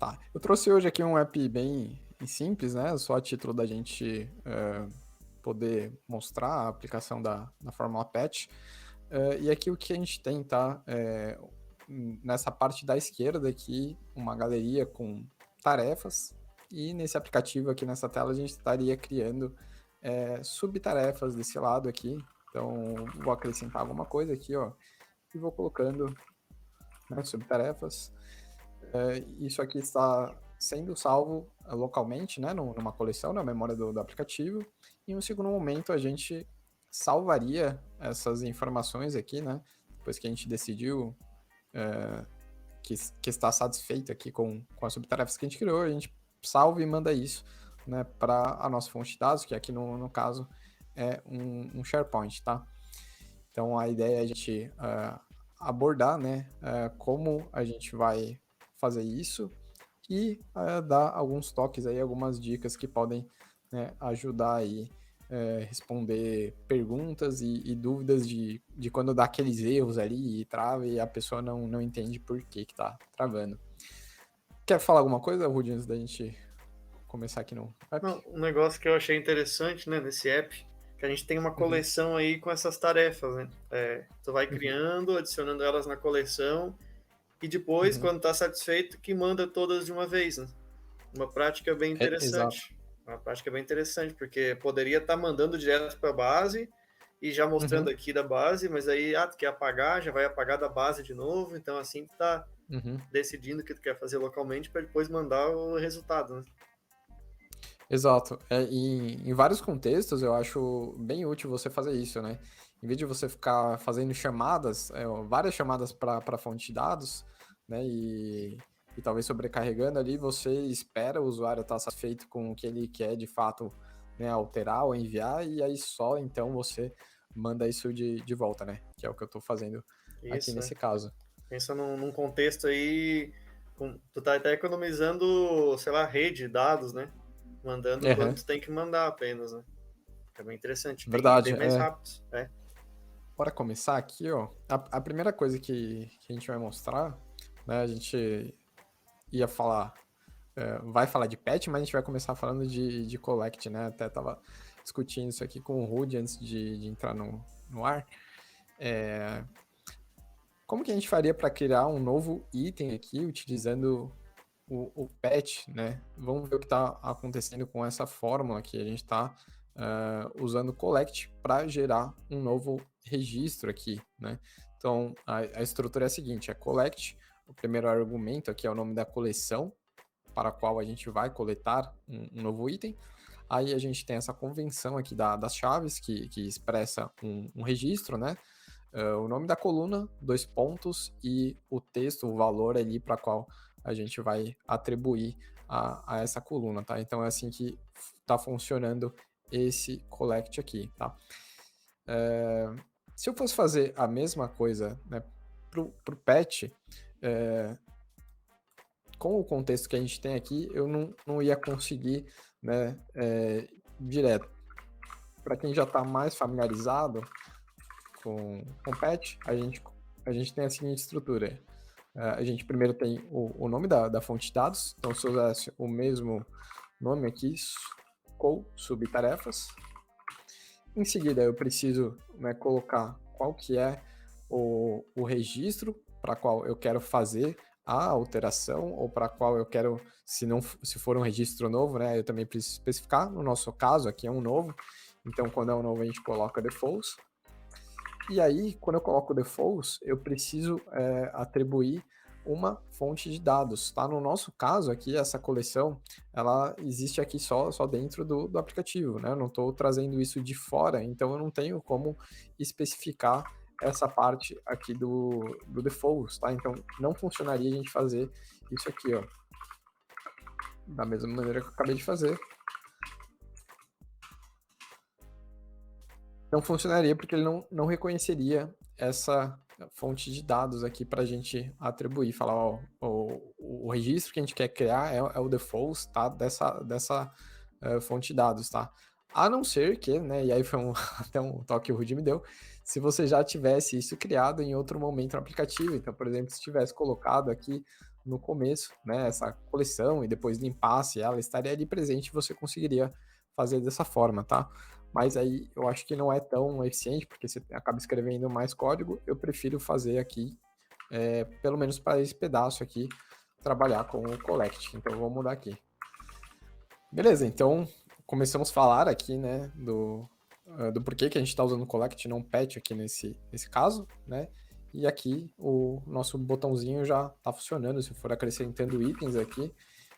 Tá. Eu trouxe hoje aqui um app bem simples, né? Só a título da gente poder mostrar a aplicação da Fórmula Pet. E aqui o que a gente tem, tá? Nessa parte da esquerda aqui, uma galeria com tarefas. E nesse aplicativo aqui nessa tela a gente estaria criando subtarefas desse lado aqui. Então, vou acrescentar alguma coisa aqui, ó. E vou colocando, né, subtarefas. Isso aqui está sendo salvo localmente, né, numa coleção, na memória do aplicativo. Em um segundo momento, a gente salvaria essas informações aqui, né, depois que a gente decidiu que está satisfeito aqui com as subtarefas que a gente criou, a gente salva e manda isso, né, para a nossa fonte de dados, que aqui no caso é um SharePoint, tá? Então a ideia é a gente abordar, né, como a gente vai fazer isso e dar alguns toques aí, algumas dicas que podem, né, ajudar aí responder perguntas e dúvidas de quando dá aqueles erros ali e trava e a pessoa não entende por que tá travando. Quer falar alguma coisa, Rudy, antes da gente começar aqui no Não, app? um negócio que eu achei interessante, né, nesse app, que a gente tem uma Uhum, coleção aí com essas tarefas, né? Tu vai uhum, criando, adicionando elas na coleção e depois, uhum. quando tá satisfeito, que manda todas de uma vez, né? Uma prática bem Exato. interessante. Uma prática bem interessante, porque poderia estar mandando direto para a base e já mostrando Uhum, aqui da base, mas aí, tu quer apagar, já vai apagar da base de novo, então assim tu tá uhum. decidindo o que tu quer fazer localmente para depois mandar o resultado, né? Exato. Em vários contextos, eu acho bem útil você fazer isso, né? Em vez de você ficar fazendo chamadas, várias chamadas para a fonte de dados, né? E talvez sobrecarregando ali, você espera o usuário estar satisfeito com o que ele quer de fato, né, alterar ou enviar, e aí só então você manda isso de volta, né? Que é o que eu estou fazendo aqui Isso, nesse caso. pensa num contexto aí, tu tá até economizando, sei lá, rede de dados, né? Mandando quando Aham. tu tem que mandar apenas, né? É bem interessante, bem Verdade. mais rápido. É. Bora começar aqui, ó. A primeira coisa que a gente vai mostrar, né? A gente ia falar, vai falar de pet, mas a gente vai começar falando de collect, né? Até tava discutindo isso aqui com o Rudy antes de entrar no ar. É, como que a gente faria para criar um novo item aqui utilizando o pet, né? Vamos ver o que está acontecendo com essa fórmula que a gente está usando collect para gerar um novo registro aqui, né? Então a estrutura é a seguinte: é collect, o primeiro argumento aqui é o nome da coleção para a qual a gente vai coletar um novo item. Aí a gente tem essa convenção aqui das chaves que expressa um registro, né? O nome da coluna, dois pontos e o texto, o valor ali para qual a gente vai atribuir a essa coluna, tá? Então é assim que está funcionando esse collect aqui, tá? Se eu fosse fazer a mesma coisa, né, pro pet, é, com o contexto que a gente tem aqui, eu não ia conseguir, né, direto. Para quem já está mais familiarizado com pet, a gente tem a seguinte estrutura. A gente primeiro tem o nome da fonte de dados, então se eu usasse o mesmo nome aqui, com subtarefas. Em seguida, eu preciso, né, colocar qual que é o registro para qual eu quero fazer a alteração ou para qual eu quero, se for um registro novo, né, eu também preciso especificar. No nosso caso, aqui é um novo, então quando é um novo a gente coloca defaults. E aí, quando eu coloco defaults, eu preciso atribuir uma fonte de dados, tá? No nosso caso aqui, essa coleção, ela existe aqui só dentro do aplicativo, né? Eu não estou trazendo isso de fora, então eu não tenho como especificar essa parte aqui do defaults, tá? Então não funcionaria a gente fazer isso aqui, ó, da mesma maneira que eu acabei de fazer. Não funcionaria porque ele não reconheceria essa fonte de dados aqui para a gente atribuir, falar, ó, o registro que a gente quer criar é o default, tá, dessa fonte de dados, tá? A não ser que, né, e aí foi até um toque que o Rudy me deu, se você já tivesse isso criado em outro momento no aplicativo, então, por exemplo, se tivesse colocado aqui no começo, né, essa coleção e depois limpasse ela, estaria ali presente e você conseguiria fazer dessa forma, tá? Mas aí eu acho que não é tão eficiente, porque você acaba escrevendo mais código, eu prefiro fazer aqui, pelo menos para esse pedaço aqui, trabalhar com o collect. Então eu vou mudar aqui. Beleza, então começamos a falar aqui, né, do porquê que a gente está usando collect e não patch aqui nesse caso, né? E aqui o nosso botãozinho já está funcionando. Se eu for acrescentando itens aqui,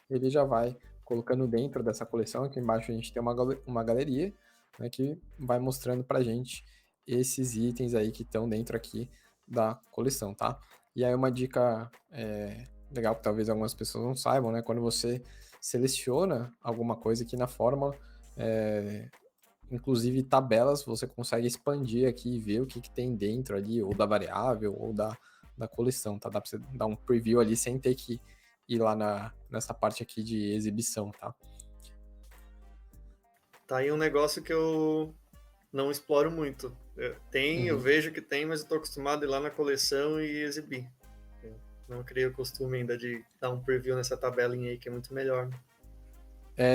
ele já vai colocando dentro dessa coleção. Aqui embaixo a gente tem uma galeria, né, que vai mostrando para a gente esses itens aí que estão dentro aqui da coleção, tá? E aí uma dica legal que talvez algumas pessoas não saibam, né? Quando você seleciona alguma coisa aqui na fórmula, inclusive tabelas, você consegue expandir aqui e ver o que tem dentro ali, ou da variável, ou da coleção, tá? Dá para você dar um preview ali sem ter que ir lá nessa parte aqui de exibição, tá? Tá aí um negócio que eu não exploro muito. Eu vejo que tem, mas eu tô acostumado a ir lá na coleção e exibir. Eu não criei o costume ainda de dar um preview nessa tabelinha aí, que é muito melhor, né?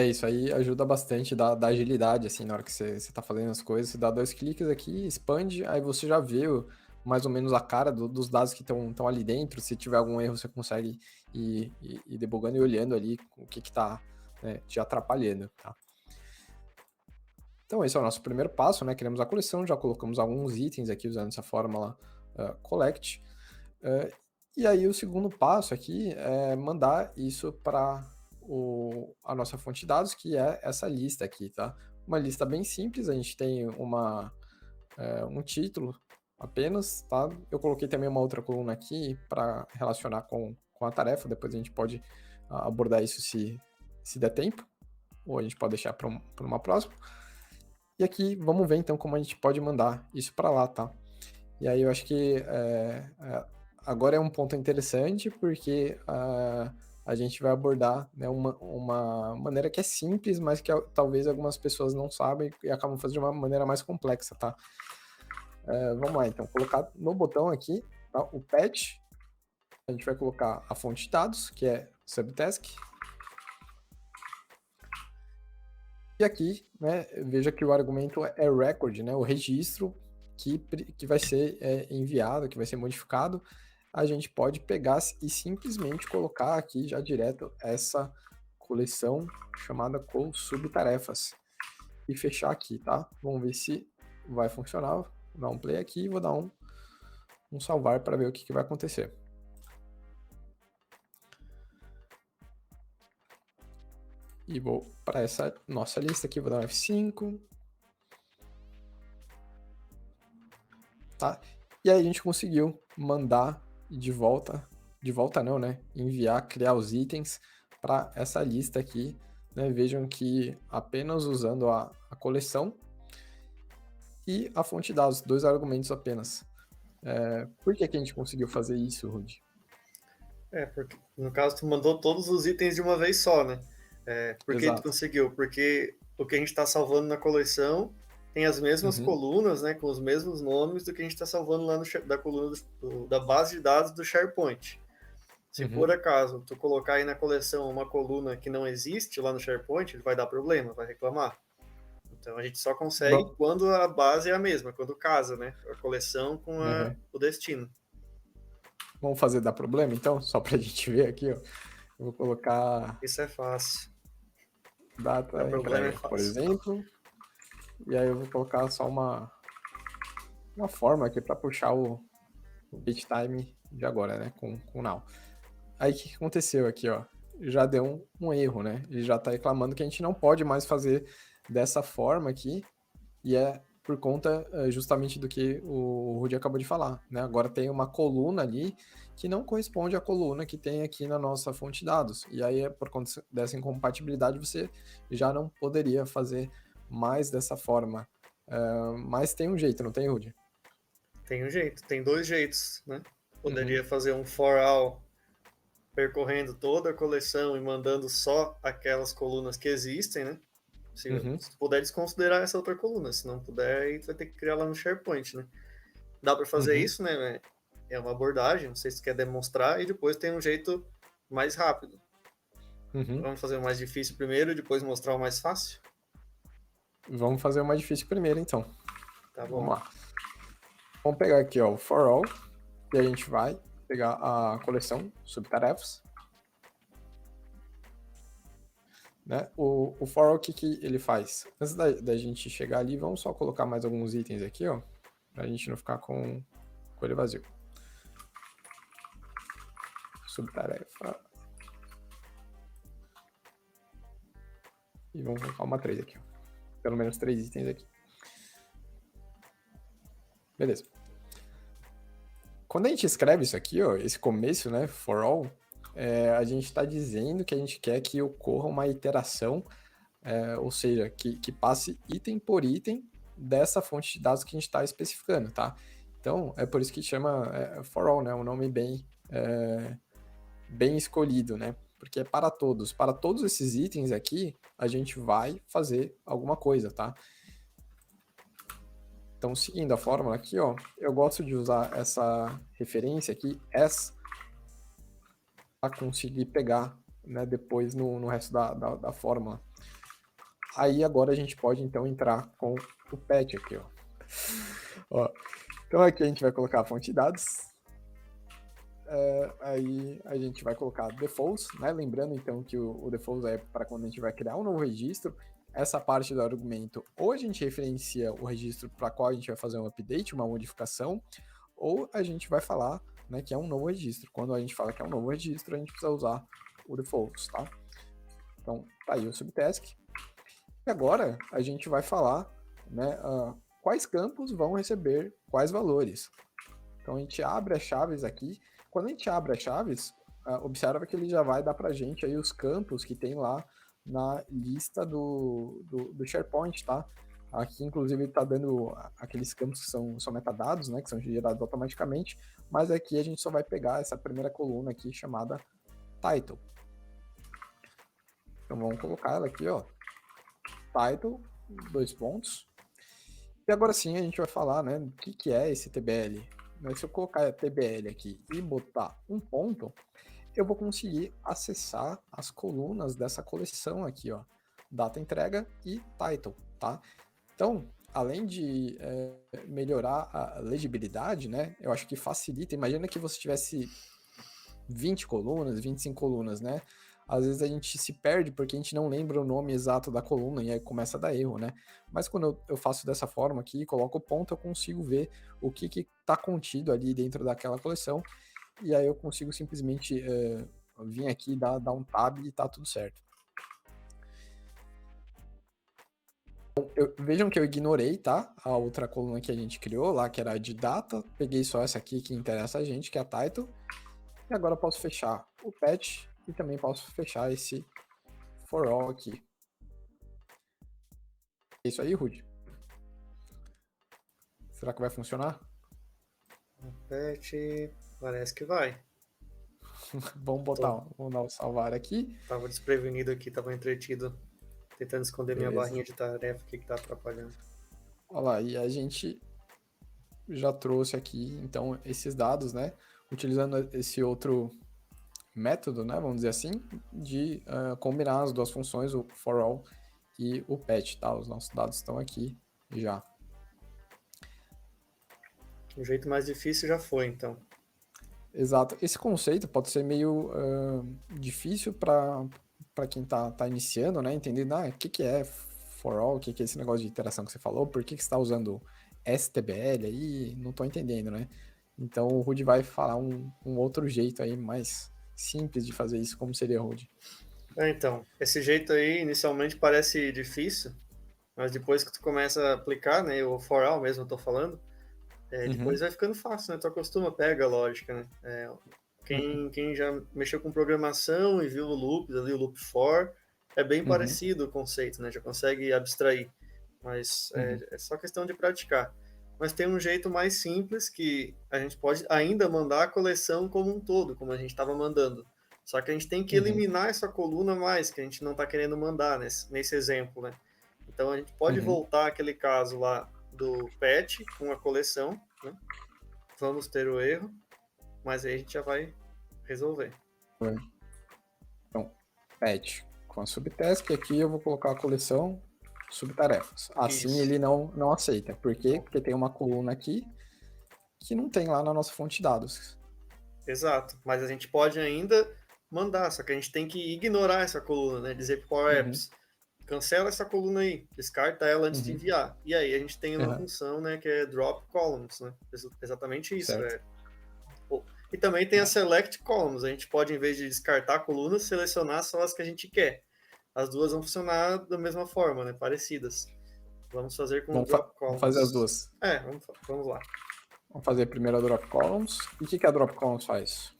Isso aí ajuda bastante, dá agilidade, assim, na hora que você tá fazendo as coisas, você dá 2 cliques aqui, expande, aí você já vê mais ou menos a cara dos dados que estão ali dentro. Se tiver algum erro, você consegue ir debugando e olhando ali o que tá, né, te atrapalhando, tá? Então esse é o nosso primeiro passo, né? Criamos a coleção, já colocamos alguns itens aqui usando essa fórmula collect. E aí o segundo passo aqui é mandar isso para a nossa fonte de dados, que é essa lista aqui, tá? Uma lista bem simples, a gente tem um título apenas, tá? Eu coloquei também uma outra coluna aqui para relacionar com a tarefa, depois a gente pode abordar isso se der tempo, ou a gente pode deixar para uma próxima. E aqui, vamos ver então como a gente pode mandar isso para lá, tá? E aí eu acho que agora é um ponto interessante, porque a gente vai abordar, né, uma maneira que é simples, mas que talvez algumas pessoas não sabem e acabam fazendo de uma maneira mais complexa, tá? Vamos lá, então, colocar no botão aqui, tá, o patch, a gente vai colocar a fonte de dados, que é subtask. E aqui, né, veja que o argumento é record, né, o registro que vai ser enviado, que vai ser modificado. A gente pode pegar e simplesmente colocar aqui já direto essa coleção chamada com subtarefas e fechar aqui, tá? Vamos ver se vai funcionar. Vou dar um play aqui e vou dar um salvar para ver o que vai acontecer. E vou para essa nossa lista aqui, vou dar um F5. Tá? E aí a gente conseguiu mandar de volta não, né? Enviar, criar os itens para essa lista aqui, né? Vejam que apenas usando a coleção e a fonte de dados, 2 argumentos apenas. Por que a gente conseguiu fazer isso, Rudy? Porque no caso tu mandou todos os itens de uma vez só, né? Por que tu Exato. conseguiu? Porque o que a gente está salvando na coleção tem as mesmas colunas, né, com os mesmos nomes do que a gente está salvando lá da coluna da base de dados do SharePoint. Se por acaso tu colocar aí na coleção uma coluna que não existe lá no SharePoint, ele vai dar problema, vai reclamar. Então a gente só consegue Bom, quando a base é a mesma, quando casa, né? A coleção com o destino. Vamos fazer dar problema, então? Só para a gente ver aqui, ó. Eu vou colocar Isso é fácil. data O problema é entrega, por fácil. exemplo. E aí eu vou colocar só uma forma aqui para puxar o bit time de agora, né? Com now. Aí o que aconteceu aqui, ó? Já deu um erro, né? Ele já está reclamando que a gente não pode mais fazer dessa forma aqui, e é por conta justamente do que o Rudy acabou de falar, né? Agora tem uma coluna ali que não corresponde à coluna que tem aqui na nossa fonte de dados. E aí, por conta dessa incompatibilidade, você já não poderia fazer mais dessa forma. Mas tem um jeito, não tem, Rudy? Tem um jeito, tem 2 jeitos, né? Poderia fazer um for all percorrendo toda a coleção e mandando só aquelas colunas que existem, né? Se puder desconsiderar essa outra coluna, se não puder, aí tu vai ter que criar lá no SharePoint, né? Dá para fazer isso, né? É uma abordagem, não sei se tu quer demonstrar, e depois tem um jeito mais rápido. Uhum. Vamos fazer o mais difícil primeiro, depois mostrar o mais fácil? Vamos fazer o mais difícil primeiro, então. Tá bom. Vamos lá. Vamos pegar aqui, ó, o for all, e a gente vai pegar a coleção subtarefas. Né? O for all, o que ele faz? Antes da gente chegar ali, vamos só colocar mais alguns itens aqui, ó, pra gente não ficar com ele vazio. Subtarefa. E vamos colocar uma 3 aqui, ó. Pelo menos 3 itens aqui. Beleza. Quando a gente escreve isso aqui, ó, esse começo, né, for all, a gente está dizendo que a gente quer que ocorra uma iteração, ou seja, que passe item por item dessa fonte de dados que a gente está especificando, tá? Então, é por isso que chama for all, né, um nome bem escolhido, né? Porque é para todos. Para todos esses itens aqui, a gente vai fazer alguma coisa, tá? Então, seguindo a fórmula aqui, ó, eu gosto de usar essa referência aqui, as, para conseguir pegar, né, depois no resto da fórmula. Aí agora a gente pode, então, entrar com o patch aqui, ó. Ó, então aqui a gente vai colocar a fonte de dados. Aí a gente vai colocar defaults, né? Lembrando, então, que o defaults é para quando a gente vai criar um novo registro. Essa parte do argumento, ou a gente referencia o registro para qual a gente vai fazer um update, uma modificação, ou a gente vai falar, né, que é um novo registro. Quando a gente fala que é um novo registro, a gente precisa usar o defaults, tá? Então, tá aí o subtask. E agora a gente vai falar, né, quais campos vão receber quais valores. Então a gente abre as chaves aqui. Quando a gente abre as chaves, observa que ele já vai dar para a gente aí os campos que tem lá na lista do SharePoint, tá? Aqui, inclusive, ele está dando aqueles campos que são metadados, né? Que são gerados automaticamente. Mas aqui a gente só vai pegar essa primeira coluna aqui chamada title. Então vamos colocar ela aqui, ó. Title, 2 pontos. E agora sim a gente vai falar, né? O que é esse TBL. Se eu colocar TBL aqui e botar um ponto, eu vou conseguir acessar as colunas dessa coleção aqui, ó, data entrega e title, tá? Então, além de melhorar a legibilidade, né, eu acho que facilita. Imagina que você tivesse 20 colunas, 25 colunas, né? Às vezes a gente se perde porque a gente não lembra o nome exato da coluna e aí começa a dar erro, né? Mas quando eu faço dessa forma aqui, coloco o ponto, eu consigo ver o que está contido ali dentro daquela coleção e aí eu consigo simplesmente vir aqui, dar um tab e tá tudo certo. Então, vejam que eu ignorei, tá? A outra coluna que a gente criou lá, que era a de data, peguei só essa aqui que interessa a gente, que é a title, e agora eu posso fechar o patch e também posso fechar esse for all aqui. É isso aí, Rudy? Será que vai funcionar? Patch, parece que vai. Vamos dar um salvar aqui. Tava desprevenido aqui, tava entretido, tentando esconder minha barrinha de tarefa que tá atrapalhando. Olha lá, e a gente já trouxe aqui, então, esses dados, né? Utilizando esse outro método, né? Vamos dizer assim, de combinar as duas funções, o for all e o patch, tá? Os nossos dados estão aqui já. O jeito mais difícil já foi, então. Exato. Esse conceito pode ser meio difícil para quem tá iniciando, né? Entendendo, o que é for all, o que é esse negócio de interação que você falou, por que você está usando STBL aí, não tô entendendo, né? Então o Rudy vai falar um outro jeito aí mais simples de fazer isso, como seria, Rudy? Então, esse jeito aí inicialmente parece difícil, mas depois que tu começa a aplicar, né, o for all mesmo eu tô falando, depois vai ficando fácil, né? Tu acostuma, pega a lógica, né? Quem já mexeu com programação e viu o loops ali, o loop for, é bem parecido o conceito, né? Já consegue abstrair, mas é só questão de praticar. Mas tem um jeito mais simples que a gente pode ainda mandar a coleção como um todo, como a gente estava mandando. Só que a gente tem que eliminar essa coluna mais, que a gente não está querendo mandar nesse exemplo, né? Então a gente pode voltar àquele caso lá do patch com a coleção, né? Vamos ter o erro, mas aí a gente já vai resolver. pet com a subtask, e aqui eu vou colocar a coleção subtarefas. Assim Isso. ele não aceita. Por quê? Porque tem uma coluna aqui que não tem lá na nossa fonte de dados. Exato. Mas a gente pode ainda mandar, só que a gente tem que ignorar essa coluna, né? Dizer para o Power Uhum, Apps, cancela essa coluna aí, descarta ela antes de uhum, enviar. E aí a gente tem uma uhum, função, né, que é drop columns, né? Exatamente isso, certo. é. E também tem a select columns. A gente pode, em vez de descartar colunas, selecionar só as que a gente quer. As duas vão funcionar da mesma forma, né? Parecidas. Vamos fazer com o drop Vamos fazer as columns. duas. Vamos lá. Vamos fazer primeiro a drop columns. E o que a drop columns faz?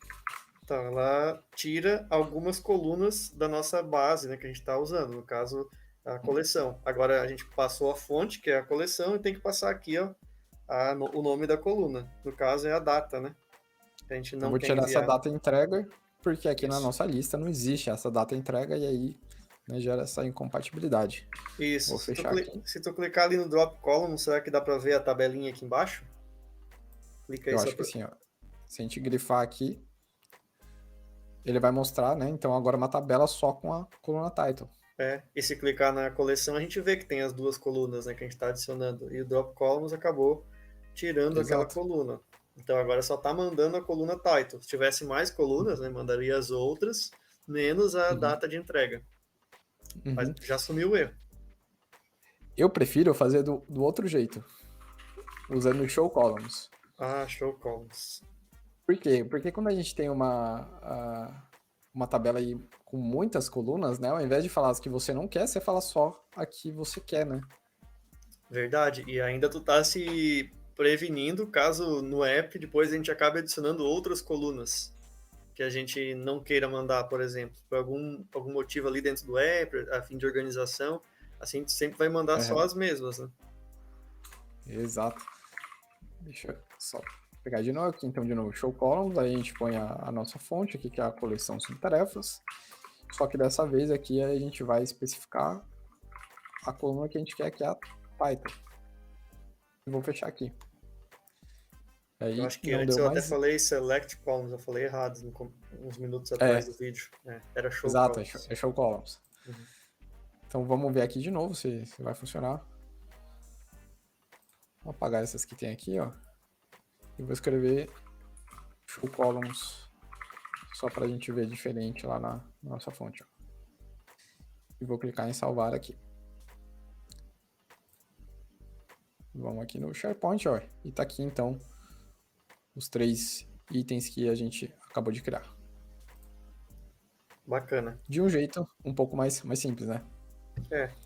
Então, ela tira algumas colunas da nossa base, né, que a gente está usando, no caso, a coleção. Agora a gente passou a fonte, que é a coleção, e tem que passar aqui, ó, o nome da coluna. No caso, é a data, né? Que a gente Eu não vou quer tirar essa enviar. data entrega, porque aqui na Isso. nossa lista não existe essa data entrega, e aí, né, gera essa incompatibilidade. Isso. Vou fechar aqui. Se tu clicar ali no drop column, será que dá para ver a tabelinha aqui embaixo? Clica aí Eu só acho que para. sim, ó. Se a gente grifar aqui, ele vai mostrar, né? Então agora uma tabela só com a coluna title. E se clicar na coleção, a gente vê que tem as duas colunas, né, que a gente está adicionando. E o drop columns acabou tirando aquela Exato. coluna. Então agora só está mandando a coluna title. Se tivesse mais colunas, né, mandaria as outras, menos a Uhum, data de entrega. Mas uhum. já sumiu o erro. Eu prefiro fazer do outro jeito, usando o show columns. Ah, show columns. Por quê? Porque quando a gente tem uma tabela aí com muitas colunas, né? Ao invés de falar as que você não quer, você fala só a que você quer, né? Verdade. E ainda tu tá se prevenindo caso no app depois a gente acabe adicionando outras colunas que a gente não queira mandar, por exemplo, por algum motivo ali dentro do app, a fim de organização, assim a gente sempre vai mandar só Uhum. as mesmas, né? Exato. Deixa eu só pegar de novo aqui, então, de novo, show columns, aí a gente põe a nossa fonte aqui, que é a coleção subtarefas, só que dessa vez aqui a gente vai especificar a coluna que a gente quer, que é a title. E vou fechar aqui. Eu Aí acho que não antes deu eu até mais... falei select columns, eu falei errado uns minutos atrás É, do vídeo. Era show exato, columns. é show columns. Uhum. Então vamos ver aqui de novo se vai funcionar. Vou apagar essas que tem aqui, ó. E vou escrever show columns só para a gente ver diferente lá na nossa fonte, ó. E vou clicar em salvar aqui. Vamos aqui no SharePoint, ó. E tá aqui então os 3 itens que a gente acabou de criar. Bacana. De um jeito um pouco mais simples, né?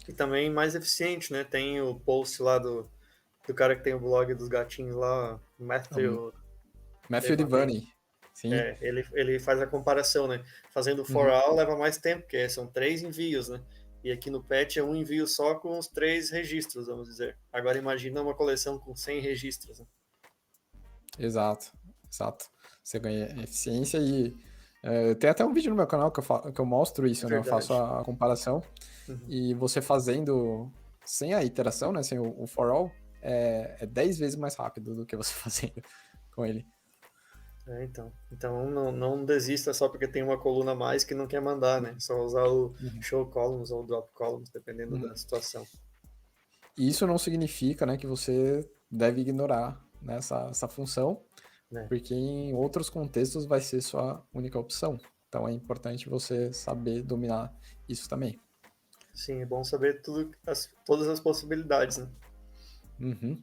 E também mais eficiente, né? Tem o post lá do cara que tem o blog dos gatinhos lá, Então, Matthew Matthew Devane. Devane. Sim. Ele faz a comparação, né? Fazendo for Uhum. all leva mais tempo, porque são 3 envios, né? E aqui no Patch é um envio só com os 3 registros, vamos dizer. Agora imagina uma coleção com 100 registros, né? Exato, exato. Você ganha eficiência e tem até um vídeo no meu canal que eu mostro isso, né? Eu faço Verdade. a comparação Uhum. e você fazendo sem a iteração, né? Sem o for all, é 10 vezes mais rápido do que você fazendo com ele. Então não desista só porque tem uma coluna a mais que não quer mandar, né? Só usar o Uhum. show columns ou drop columns, dependendo Uhum. da situação. E isso não significa, né, que você deve ignorar, né, essa função, Né? porque em outros contextos vai ser sua única opção. Então é importante você saber dominar isso também. Sim, é bom saber todas as possibilidades, né? Uhum.